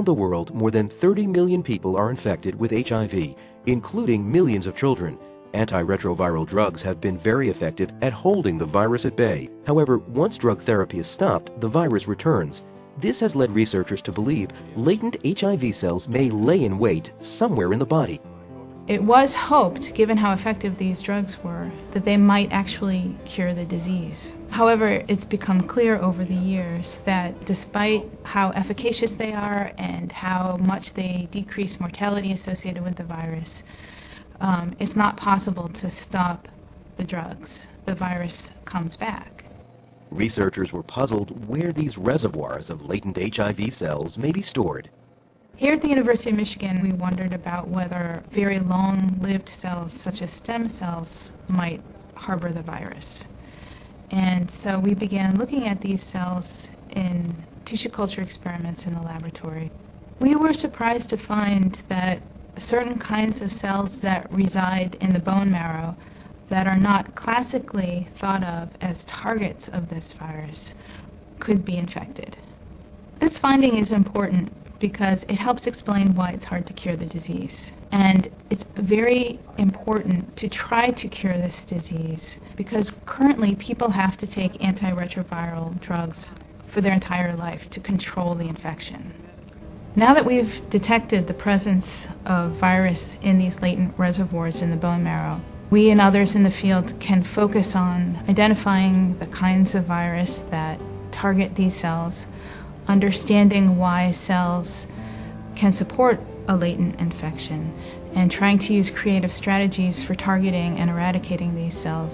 Around the world, more than 30 million people are infected with HIV, including millions of children. Antiretroviral drugs have been very effective at holding the virus at bay. However, once drug therapy is stopped, the virus returns. This has led researchers to believe latent HIV cells may lay in wait somewhere in the body. It was hoped, given how effective these drugs were, that they might actually cure the disease. However, it's become clear over the years that despite how efficacious they are and how much they decrease mortality associated with the virus, it's not possible to stop the drugs. The virus comes back. Researchers were puzzled where these reservoirs of latent HIV cells may be stored. Here at the University of Michigan, we wondered about whether very long-lived cells, such as stem cells, might harbor the virus. And so we began looking at these cells in tissue culture experiments in the laboratory. We were surprised to find that certain kinds of cells that reside in the bone marrow that are not classically thought of as targets of this virus could be infected. This finding is important because it helps explain why it's hard to cure the disease. And it's very important to try to cure this disease because currently people have to take antiretroviral drugs for their entire life to control the infection. Now that we've detected the presence of virus in these latent reservoirs in the bone marrow, we and others in the field can focus on identifying the kinds of virus that target these cells, understanding why cells can support a latent infection, and trying to use creative strategies for targeting and eradicating these cells